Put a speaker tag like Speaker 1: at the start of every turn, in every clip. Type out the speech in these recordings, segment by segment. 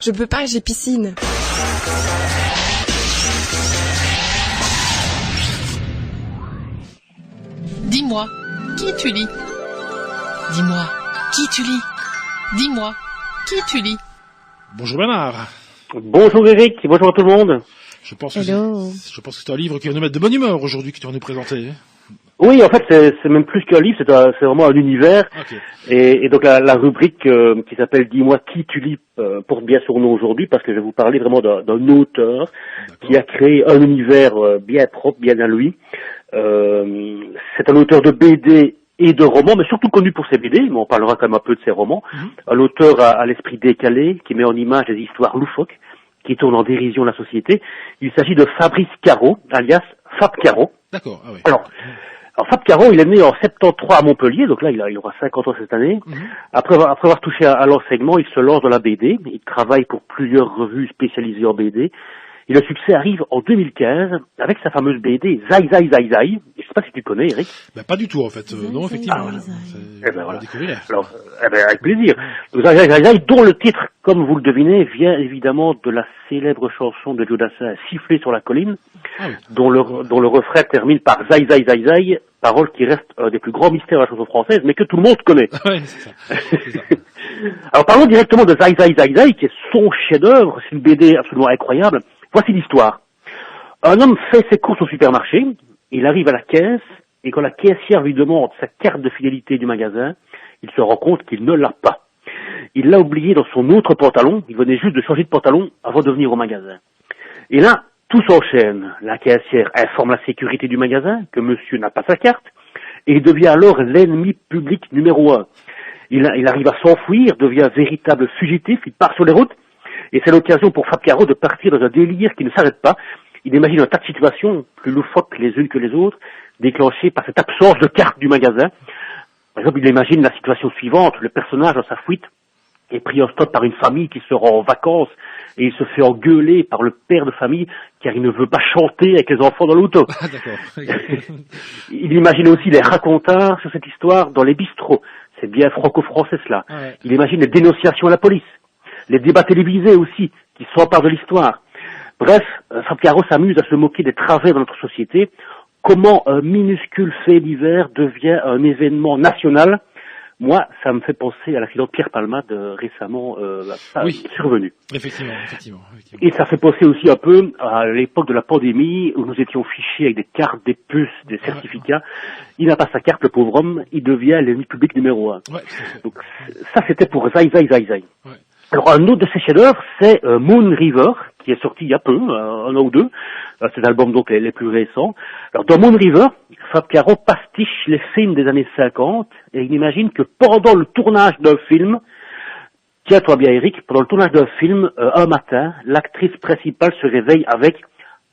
Speaker 1: Je peux pas, j'ai piscine.
Speaker 2: Dis-moi, qui tu lis? Dis-moi, qui tu lis? Dis-moi, qui tu lis?
Speaker 3: Bonjour Bernard.
Speaker 4: Bonjour Eric, bonjour à tout le monde.
Speaker 3: Je pense que c'est un livre qui va nous mettre de bonne humeur aujourd'hui que tu vas nous présenter.
Speaker 4: Oui, en fait, c'est même plus qu'un livre, c'est vraiment un univers.
Speaker 3: Okay.
Speaker 4: Et donc la rubrique qui s'appelle Dis-moi qui tu lis porte bien son nom aujourd'hui parce que je vais vous parler vraiment d'un auteur qui a créé un univers bien propre, bien à lui. C'est un auteur de BD et de romans, mais surtout connu pour ses BD, mais on parlera quand même un peu de ses romans. Un auteur à l'esprit décalé, qui met en image des histoires loufoques, qui tournent en dérision la société. Il s'agit de Fabrice Caro, alias Fab Caro.
Speaker 3: D'accord, ah oui.
Speaker 4: Alors Fab Caro, il est né en 73 à Montpellier, donc là il aura 50 ans cette année. Après avoir touché à l'enseignement, il se lance dans la BD. Il travaille pour plusieurs revues spécialisées en BD. Et le succès arrive en 2015 avec sa fameuse BD Zai Zai Zai Zai. Je sais pas si tu connais, Eric.
Speaker 3: Pas du tout en fait. Non, effectivement.
Speaker 4: Voilà. Alors, avec plaisir. Zai Zai Zai Zai, dont le titre, comme vous le devinez, vient évidemment de la célèbre chanson de Joe Dassin, Siffler sur la colline, dont le refrain termine par Zai Zai Zai Zai, parole qui reste un des plus grands mystères de la chanson française, mais que tout le monde connaît.
Speaker 3: Ouais, c'est ça.
Speaker 4: Alors parlons directement de Zai Zai Zai Zai, qui est son chef-d'œuvre. C'est une BD absolument incroyable. Voici l'histoire. Un homme fait ses courses au supermarché, il arrive à la caisse, et quand la caissière lui demande sa carte de fidélité du magasin, il se rend compte qu'il ne l'a pas. Il l'a oublié dans son autre pantalon, il venait juste de changer de pantalon avant de venir au magasin. Et là, tout s'enchaîne. La caissière informe la sécurité du magasin que monsieur n'a pas sa carte, et il devient alors l'ennemi public numéro 1. Il arrive à s'enfuir, devient véritable fugitif, il part sur les routes, et c'est l'occasion pour Fab Caro de partir dans un délire qui ne s'arrête pas. Il imagine un tas de situations, plus loufoques les unes que les autres, déclenchées par cette absence de carte du magasin. Par exemple, il imagine la situation suivante, le personnage dans sa fuite est pris en stop par une famille qui se rend en vacances et il se fait engueuler par le père de famille car il ne veut pas chanter avec les enfants dans l'auto.
Speaker 3: Ah, d'accord.
Speaker 4: Il imagine aussi les racontars sur cette histoire dans les bistrots. C'est bien franco-français cela.
Speaker 3: Ouais.
Speaker 4: Il imagine les dénonciations à la police. Les débats télévisés aussi, qui s'emparent de l'histoire. Bref, Fab Caro s'amuse à se moquer des travers de notre société. Comment un minuscule fait divers devient un événement national. Moi, ça me fait penser à l'accident de Pierre Palmade récemment survenu.
Speaker 3: Effectivement.
Speaker 4: Et ça fait penser aussi un peu à l'époque de la pandémie où nous étions fichés avec des cartes, des puces, des certificats. Il n'a pas sa carte, le pauvre homme, il devient l'ennemi public numéro 1.
Speaker 3: Ouais,
Speaker 4: donc ça, c'était pour Zai Zai Zai Zai.
Speaker 3: Ouais.
Speaker 4: Alors un autre de ses chefs-d'œuvre, c'est Moon River, qui est sorti il y a peu, un an ou deux. C'est l'album donc les plus récents. Alors dans Moon River, Fab Caro pastiche les films des années 50 et il imagine que pendant le tournage d'un film, tiens-toi bien Eric, pendant le tournage d'un film, un matin, l'actrice principale se réveille avec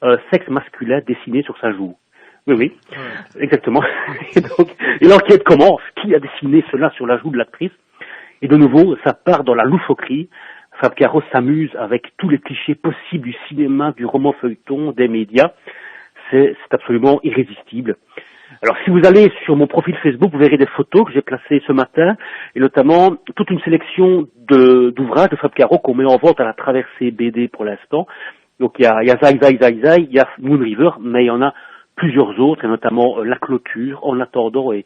Speaker 4: un sexe masculin dessiné sur sa joue. Oui, exactement. Et l'enquête commence. Qui a dessiné cela sur la joue de l'actrice? Et de nouveau, ça part dans la loufoquerie. Fab Caro s'amuse avec tous les clichés possibles du cinéma, du roman feuilleton, des médias. C'est absolument irrésistible. Alors si vous allez sur mon profil Facebook, vous verrez des photos que j'ai placées ce matin, et notamment toute une sélection d'ouvrages de Fab Caro qu'on met en vente à la traversée BD pour l'instant. Donc il y a Zai Zai Zai Zai, il y a Moon River, mais il y en a plusieurs autres, et notamment La Clôture, En attendant et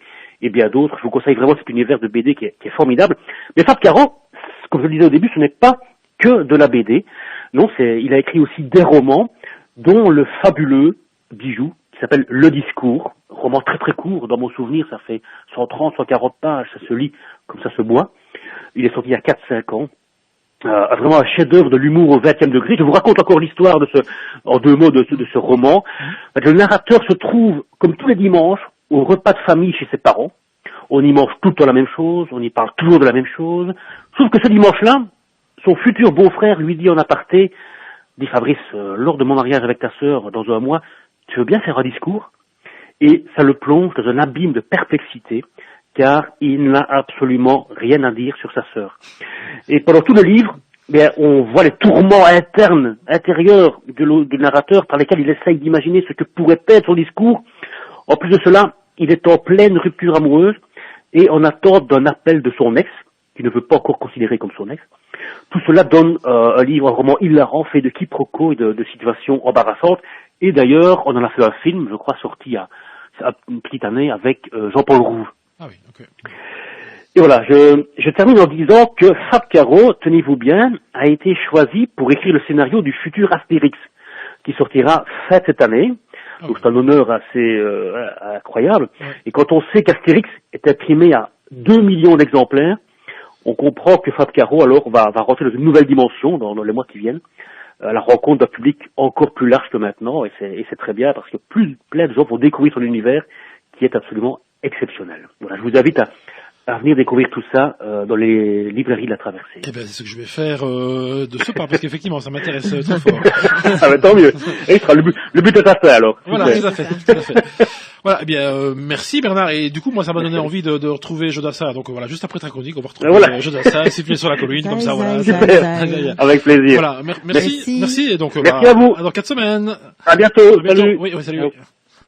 Speaker 4: bien d'autres. Je vous conseille vraiment cet univers de BD qui est formidable. Mais Fab Caro, comme je le disais au début, ce n'est pas que de la BD. Non, il a écrit aussi des romans, dont le fabuleux bijou qui s'appelle Le Discours, roman très très court, dans mon souvenir, ça fait 130, 140 pages, ça se lit comme ça se boit. Il est sorti il y a 4-5 ans. Vraiment un chef-d'œuvre de l'humour au 20e degré. Je vous raconte encore l'histoire en deux mots de ce roman. Le narrateur se trouve, comme tous les dimanches, au repas de famille chez ses parents. On y mange tout le temps la même chose, on y parle toujours de la même chose. Sauf que ce dimanche-là, son futur beau-frère lui dit en aparté, dit Fabrice, lors de mon mariage avec ta sœur dans un mois, tu veux bien faire un discours? Et ça le plonge dans un abîme de perplexité, car il n'a absolument rien à dire sur sa sœur. Et pendant tout le livre, on voit les tourments intérieurs du narrateur par lesquels il essaye d'imaginer ce que pourrait être son discours. En plus de cela, il est en pleine rupture amoureuse et en attente d'un appel de son ex. qui ne veut pas encore considérer comme son ex. Tout cela donne un livre, un roman hilarant, fait de quiproquos et de situations embarrassantes. Et d'ailleurs, on en a fait un film, je crois, sorti il y a une petite année avec Jean-Paul Roux.
Speaker 3: Ah oui, ok.
Speaker 4: Et voilà, je termine en disant que Fab Caro, tenez-vous bien, a été choisi pour écrire le scénario du futur Astérix, qui sortira fin cette année. Donc c'est un honneur assez incroyable. Ouais. Et quand on sait qu'Astérix est imprimé à 2 millions d'exemplaires, on comprend que Fab Caro alors va rentrer dans une nouvelle dimension dans les mois qui viennent, à la rencontre d'un public encore plus large que maintenant, et c'est très bien parce que plein de gens vont découvrir son univers qui est absolument exceptionnel. Voilà, je vous invite à venir découvrir tout ça dans les librairies de la Traversée.
Speaker 3: Eh ben, c'est ce que je vais faire de ce pas, parce qu'effectivement, ça m'intéresse très fort.
Speaker 4: Ah ben, tant mieux. Et le but est atteint alors.
Speaker 3: Voilà, tout à fait. Voilà, eh bien, merci Bernard. Et du coup, moi, ça m'a donné envie de retrouver Jodassin. Donc voilà, juste après Traconique, on va retrouver Jodassin, siffler sur la colline, comme ça, voilà.
Speaker 4: Avec plaisir.
Speaker 3: Voilà, merci. Et donc,
Speaker 4: merci à vous.
Speaker 3: Dans 4 semaines.
Speaker 4: À bientôt.
Speaker 3: Salut. Oui, salut.